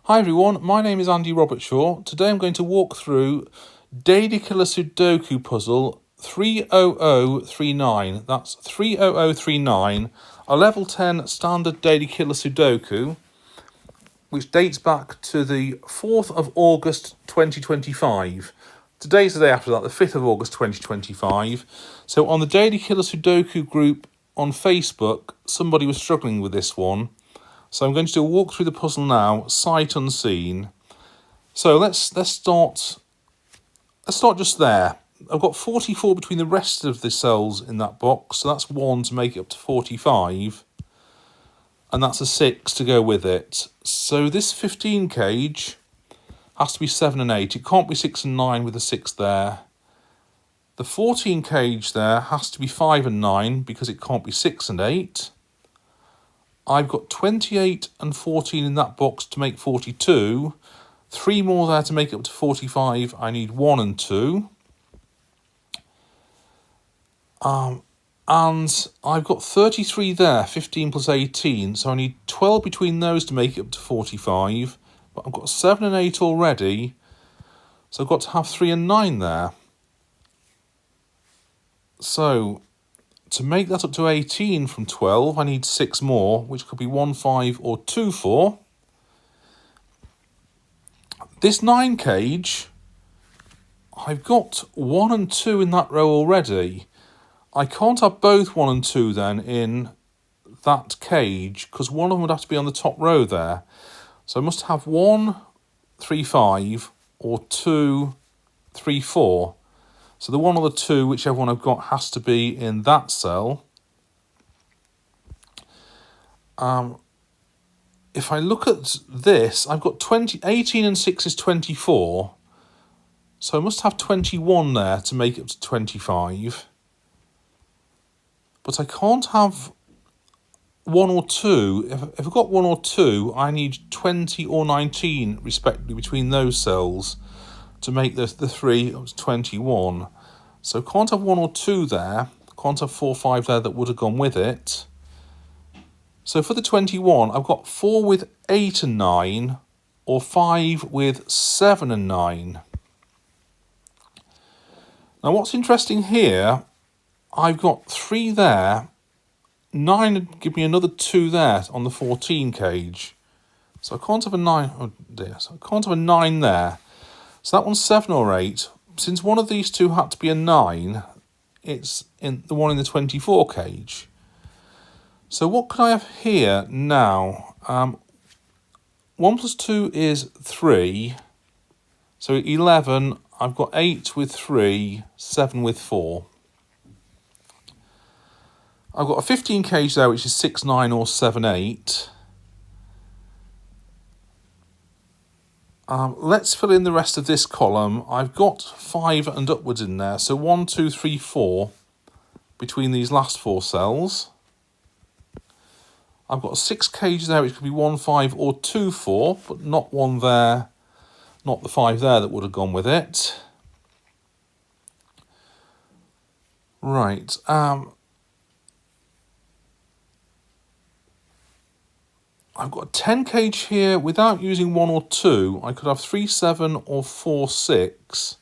Hi everyone, my name is Andy Robertshaw. Today I'm going to walk through Daily Killer Sudoku puzzle 30039. That's 30039, a level 10 standard Daily Killer Sudoku, which dates back to the 4th of August 2025. Today's the day after that, the 5th of August 2025. So on the Daily Killer Sudoku group on Facebook, somebody was struggling with this one. So I'm going to do a walk through the puzzle now, sight unseen. So let's start just there. I've got 44 between the rest of the cells in that box, so that's 1 to make it up to 45. And that's a 6 to go with it. So this 15 cage has to be 7 and 8. It can't be 6 and 9 with a 6 there. The 14 cage there has to be 5 and 9 because it can't be 6 and 8. I've got 28 and 14 in that box to make 42. 3 more there to make it up to 45. I need 1 and 2. And I've got 33 there, 15 plus 18. So I need 12 between those to make it up to 45. But I've got 7 and 8 already. So I've got to have 3 and 9 there. So to make that up to 18 from 12, I need 6 more, which could be 1, 5 or 2, 4. This 9 cage, I've got 1 and 2 in that row already. I can't have both 1 and 2 then in that cage, because one of them would have to be on the top row there. So I must have 1, 3, 5 or 2, 3, 4. So the 1 or the 2, whichever one I've got, has to be in that cell. If I look at this, I've got 18 and 6 is 24. So I must have 21 there to make it up to 25. But I can't have 1 or 2. If I've got 1 or 2, I need 20 or 19, respectively, between those cells to make the 3 up to 21. So can't have 1 or 2 there. Can't have 4, 5 there that would have gone with it. So for the 21, I've got 4 with 8 and 9, or 5 with 7 and 9. Now what's interesting here, I've got 3 there, 9 would give me another 2 there on the 14 cage. So I can't have a 9, oh dear, so I can't have a 9 there. So that one's 7 or 8. Since one of these two had to be a 9, it's in the one in the 24 cage. So what can I have here now? 1 plus 2 is 3. So 11, I've got 8 with 3, 7 with 4. I've got a 15 cage there, which is 6, 9 or 7, 8. Let's fill in the rest of this column. I've got 5 and upwards in there. So 1, 2, 3, 4 between these last 4 cells. I've got a 6 cage there, which could be 1, 5 or 2, 4, but not 1 there, not the 5 there that would have gone with it. Right. I've got a 10 cage here without using 1 or 2. I could have 3, 7 or 4, 6.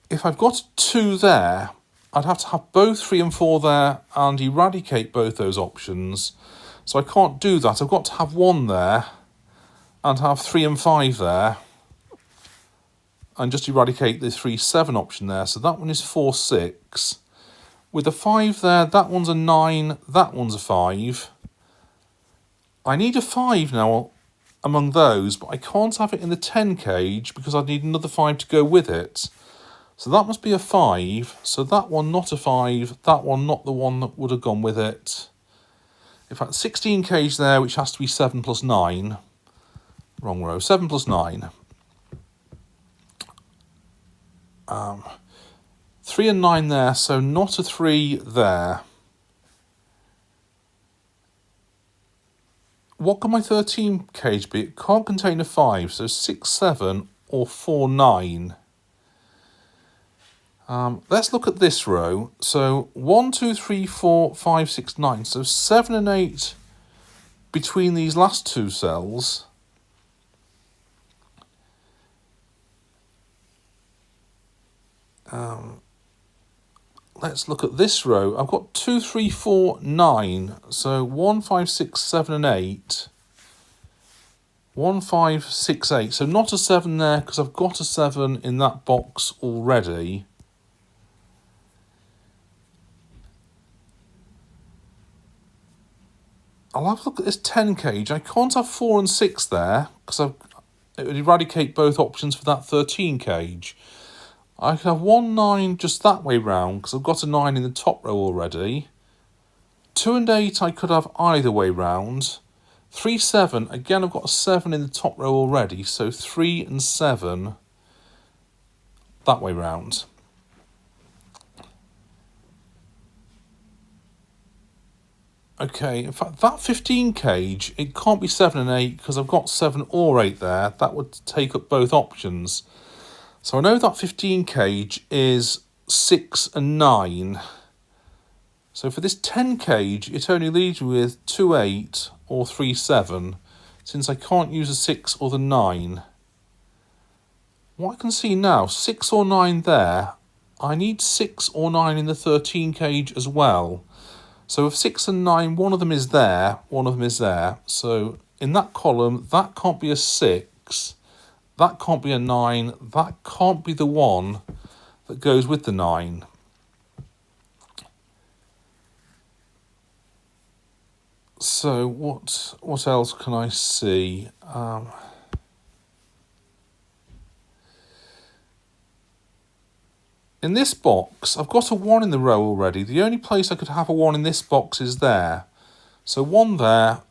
If I've got 2 there, I'd have to have both 3 and 4 there and eradicate both those options. So I can't do that. I've got to have 1 there and have 3 and 5 there and just eradicate the 3, 7 option there. So that one is 4, 6. With a 5 there, that one's a 9, that one's a 5. I need a 5 now among those, but I can't have it in the 10 cage because I'd need another 5 to go with it. So that must be a 5. So that one not a 5, that one not the one that would have gone with it. In fact, 16 cage there, which has to be 7 plus 9. Wrong row, 7 plus 9. 3 and 9 there, so not a 3 there. What can my 13 cage be? It can't contain a 5, so 6, 7 or 4, 9. Let's look at this row. So 1, 2, 3, 4, 5, 6, 9. So 7 and 8 between these last two cells, let's look at this row. I've got 2, 3, 4, 9. So 1, 5, 6, 7 and 8. 1, 5, 6, 8. So not a 7 there because I've got a 7 in that box already. I'll have a look at this 10 cage. I can't have 4 and 6 there because it would eradicate both options for that 13 cage. I can have 1, 9 just that way round because I've got a 9 in the top row already. 2 and 8 I could have either way round. 3, 7, again I've got a 7 in the top row already, so 3 and 7 that way round. Okay, in fact, that 15 cage, it can't be 7 and 8 because I've got 7 or 8 there. That would take up both options. So I know that 15 cage is 6 and 9. So for this 10 cage, it only leaves me with 2, 8 or 3, 7, since I can't use the 6 or the 9. What I can see now, 6 or 9 there, I need 6 or 9 in the 13 cage as well. So if 6 and 9, one of them is there, one of them is there. So in that column, that can't be a 6, that can't be a 9, that can't be the one that goes with the 9. So what else can I see? In this box, I've got a 1 in the row already. The only place I could have a 1 in this box is there. So 1 there,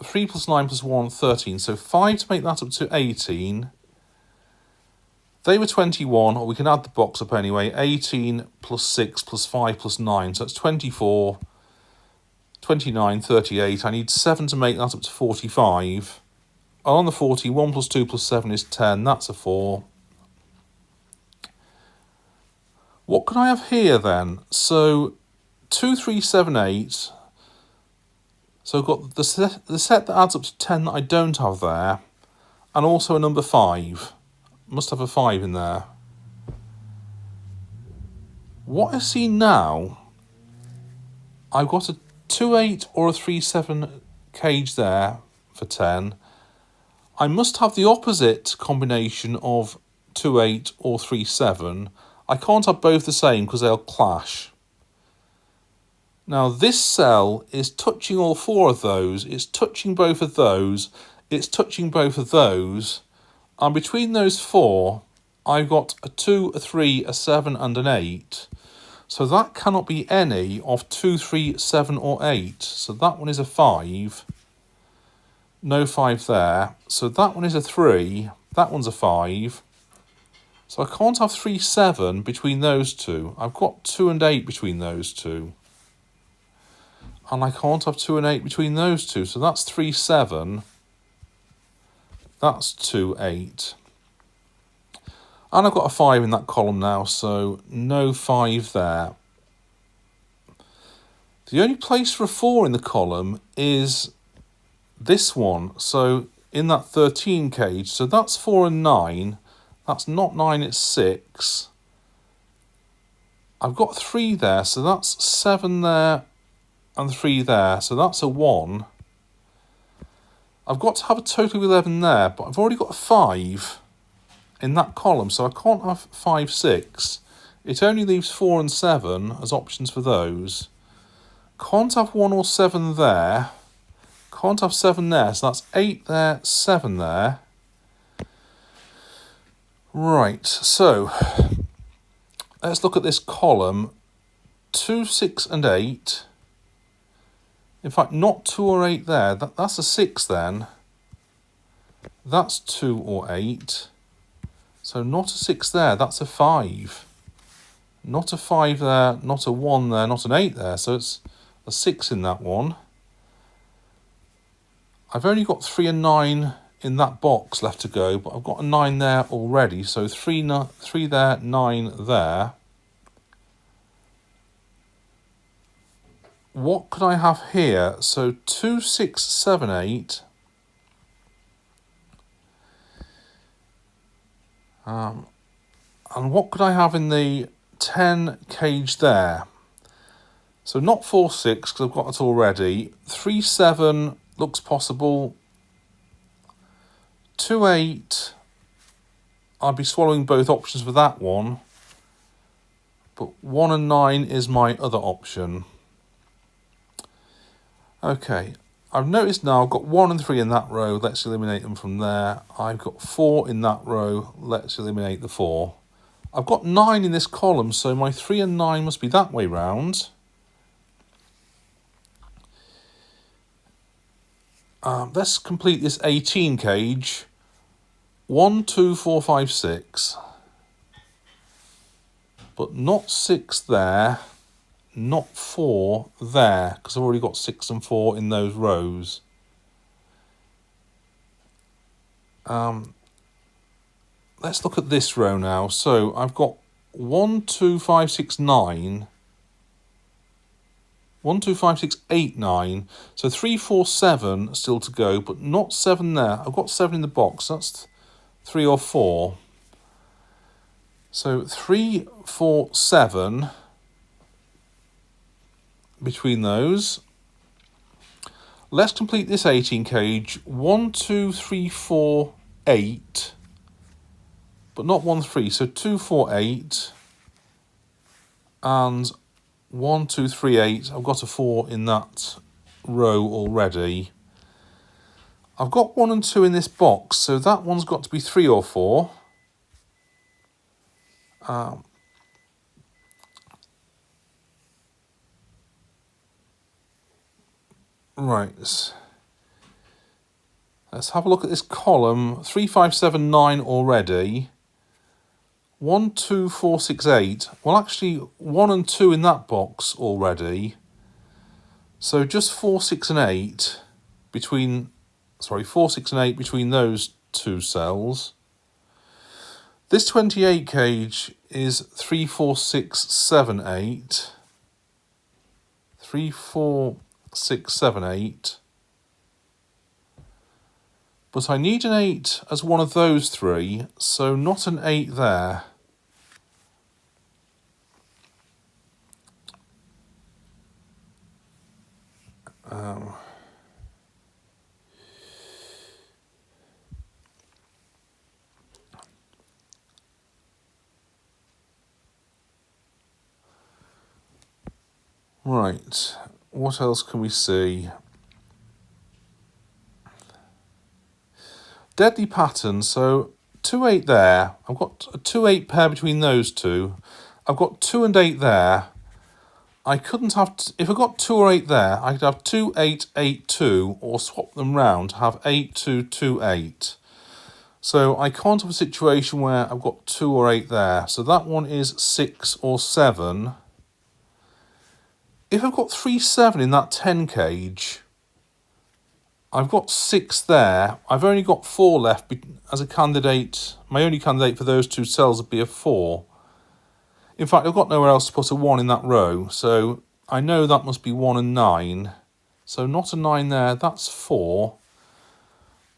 3 plus 9 plus 1, 13. So 5 to make that up to 18. They were 21, or we can add the box up anyway. 18 plus 6 plus 5 plus 9. So it's 24, 29, 38. I need 7 to make that up to 45. On the 40, 1 plus 2 plus 7 is 10. That's a 4. What can I have here then? So 2, 3, 7, 8. So I've got the set that adds up to 10 that I don't have there. And also a number 5. Must have a 5 in there. What I see now, I've got a 2, 8 or a 3, 7 cage there for 10. I must have the opposite combination of 2, 8 or 3, 7. I can't have both the same because they'll clash. Now this cell is touching all 4 of those. It's touching both of those. It's touching both of those. And between those 4, I've got a 2, a 3, a 7 and an 8. So that cannot be any of 2, 3, 7 or 8. So that one is a 5. No 5 there. So that one is a 3. That one's a 5. So I can't have 3, 7 between those two. I've got 2 and 8 between those two. And I can't have 2 and 8 between those two. So that's 3, 7. That's 2, 8. And I've got a 5 in that column now, so no 5 there. The only place for a 4 in the column is this one. So in that 13 cage, so that's 4 and 9. That's not 9, it's 6. I've got 3 there, so that's 7 there and 3 there. So that's a 1. I've got to have a total of 11 there, but I've already got a 5 in that column, so I can't have 5, 6. It only leaves 4 and 7 as options for those. Can't have 1 or 7 there. Can't have 7 there, so that's 8 there, 7 there. Right, so let's look at this column. 2, 6 and 8. In fact, not 2 or 8 there. That's a 6 then. That's 2 or 8. So not a 6 there. That's a 5. Not a 5 there. Not a 1 there. Not an 8 there. So it's a 6 in that one. I've only got 3 and 9 in that box left to go, but I've got a 9 there already. So 3 there, 9 there. what could I have here? So 2, 6, 7, 8. And what could I have in the 10 cage there? So not 4, 6, because I've got it already. 3, 7 looks possible. 2, 8. I'd be swallowing both options for that one. But 1 and 9 is my other option. Okay, I've noticed now I've got 1 and 3 in that row. Let's eliminate them from there. I've got 4 in that row. Let's eliminate the 4. I've got 9 in this column, so my 3 and 9 must be that way round. Let's complete this 18 cage. 1, 2, 4, 5, 6. But not 6 there. Not 4 there, because I've already got 6 and 4 in those rows. Let's look at this row now. So I've got 1, 2, 5, 6, 9. 1, 2, 5, 6, 8, 9. So 3, 4, 7 still to go, but not 7 there. I've got 7 in the box. That's 3 or 4. So 3, 4, 7 between those. Let's complete this 18 cage. 1, 2, 3, 4, 8. But not 1, 3. So 2, 4, 8. And 1, 2, 3, 8. I've got a 4 in that row already. I've got 1 and 2 in this box, so that one's got to be 3 or 4. Right. Let's have a look at this column. 3, 5, 7, 9 already. 1, 2, 4, 6, 8. Well, actually, 1 and 2 in that box already. So just 4, 6, and 8 between... Sorry, 4, 6, and 8 between those two cells. This 28 cage is 3, 4, 6, 7, 8. 3, 4, 6, 7, 8. But I need an 8 as one of those three, so not an 8 there. Right, what else can we see? Deadly pattern, so 2, 8 there. I've got a 2, 8 pair between those two. I've got 2 and 8 there. I couldn't have... if I got 2 or 8 there, I could have 2, 8, 8, 2, or swap them round to have 8, 2, 2, 8. So I can't have a situation where I've got 2 or 8 there. So that one is 6 or 7. If I've got 3, 7 in that 10 cage, I've got 6 there. I've only got 4 left as a candidate. My only candidate for those two cells would be a 4. In fact, I've got nowhere else to put a 1 in that row, so I know that must be 1 and 9. So not a 9 there, that's 4.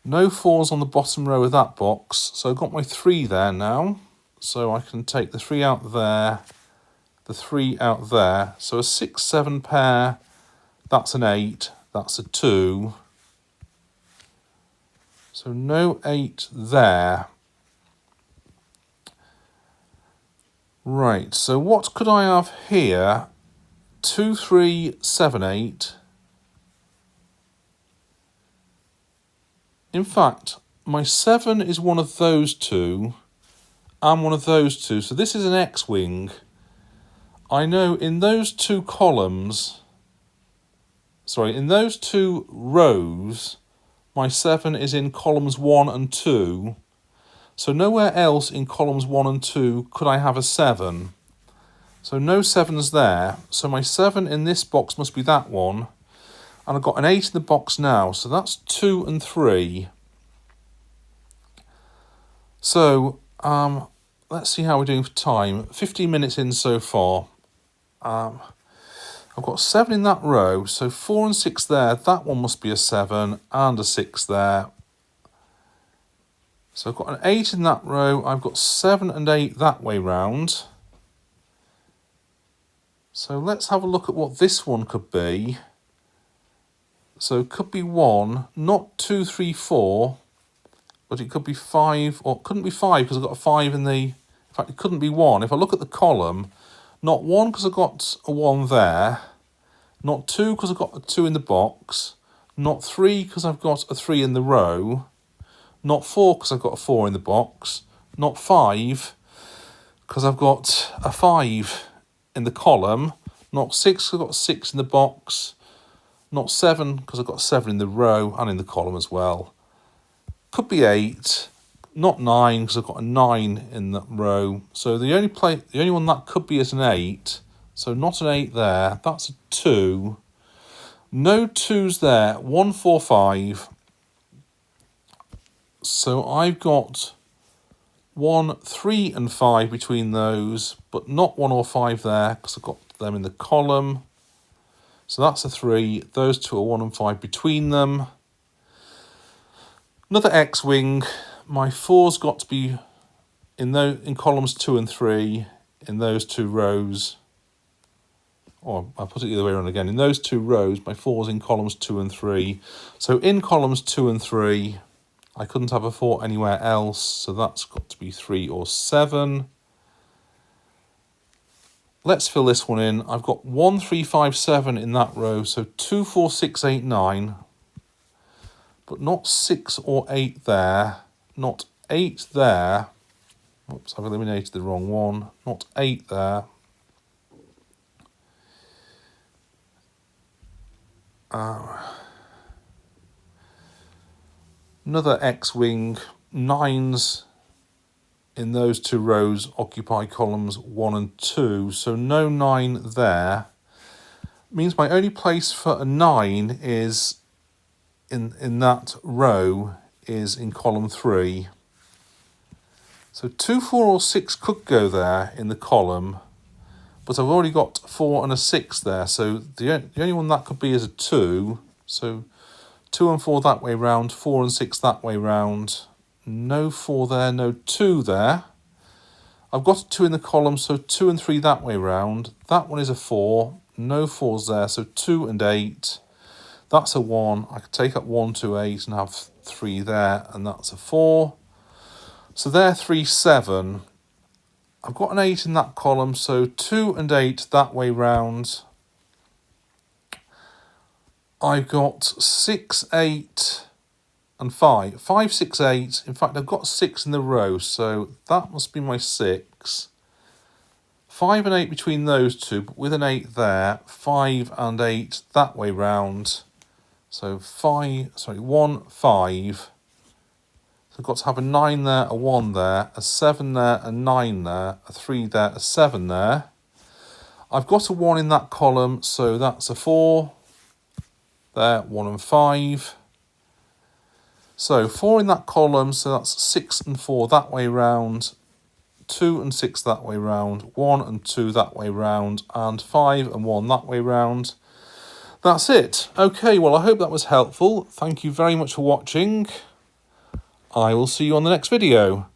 No 4s on the bottom row of that box, so I've got my 3 there now. So I can take the 3 out there, the 3 out there. So a 6, 7 pair, that's an 8, that's a 2. So no 8 there. Right, so what could I have here? 2, 3, 7, 8. In fact, my 7 is one of those two and one of those two. So this is an X-wing. I know in those two columns, sorry, in those two rows, my 7 is in columns 1 and 2. So nowhere else in columns 1 and 2 could I have a 7. So no 7s there. So my 7 in this box must be that one. And I've got an 8 in the box now. So that's 2 and 3. So let's see how we're doing for time. 15 minutes in so far. I'm I've got 7 in that row, so 4 and 6 there. That one must be a 7 and a 6 there. So I've got an 8 in that row. I've got 7 and 8 that way round. So let's have a look at what this one could be. So it could be 1, not 2, 3, 4, but it could be 5, or it couldn't be 5 because I've got a 5 in the... In fact, it couldn't be 1. If I look at the column, not 1 because I've got a 1 there, not 2 because I've got a 2 in the box, not 3 because I've got a 3 in the row, not 4 because I've got a 4 in the box, not 5 because I've got a 5 in the column, not 6 because I've got a 6 in the box, not 7 because I've got a 7 in the row and in the column as well. Could be 8, not 9 because I've got a 9 in that row. So the only one that could be is an 8. So not an 8 there. That's a 2. No 2s there. 1, 4, 5. So I've got 1, 3 and 5 between those, but not 1 or 5 there because I've got them in the column. So that's a 3. Those two are 1 and 5 between them. Another X-wing. My 4's got to be in columns 2 and 3 in those 2 rows. Or I'll put it the other way around again. In those 2 rows, my 4's in columns 2 and 3. So in columns 2 and 3, I couldn't have a 4 anywhere else. So that's got to be 3 or 7. Let's fill this one in. I've got 1, 3, 5, 7 in that row. So 2, 4, 6, 8, 9. But not 6 or 8 there. Not 8 there. Oops, I've eliminated the wrong one. Not 8 there. Another X-wing. 9s in those 2 rows occupy columns 1 and 2. So no 9 there. Means my only place for a 9 is in that row is in column 3. So 2, 4 or 6 could go there in the column, but I've already got 4 and a 6 there. So the only one that could be is a 2. So 2 and 4 that way round, 4 and 6 that way round. No 4 there, no 2 there. I've got a 2 in the column, so 2 and 3 that way round. That one is a 4. No 4s there, so 2 and 8. That's a 1. I could take up 1, 2, 8 and have 3 there, and that's a 4. So there, 3, 7. I've got an 8 in that column, so 2 and 8 that way round. I've got 6, 8 and 5. 5, 6, 8. In fact, I've got 6 in the row, so that must be my 6. 5 and 8 between those two, but with an 8 there. 5 and 8 that way round. So 1, 5. So I've got to have a 9 there, a 1 there, a 7 there, a 9 there, a 3 there, a 7 there. I've got a 1 in that column, so that's a 4. There, 1 and 5. So 4 in that column, so that's 6 and 4 that way round, 2 and 6 that way round, 1 and 2 that way round, and 5 and 1 that way round. That's it. Okay, well, I hope that was helpful. Thank you very much for watching. I will see you on the next video.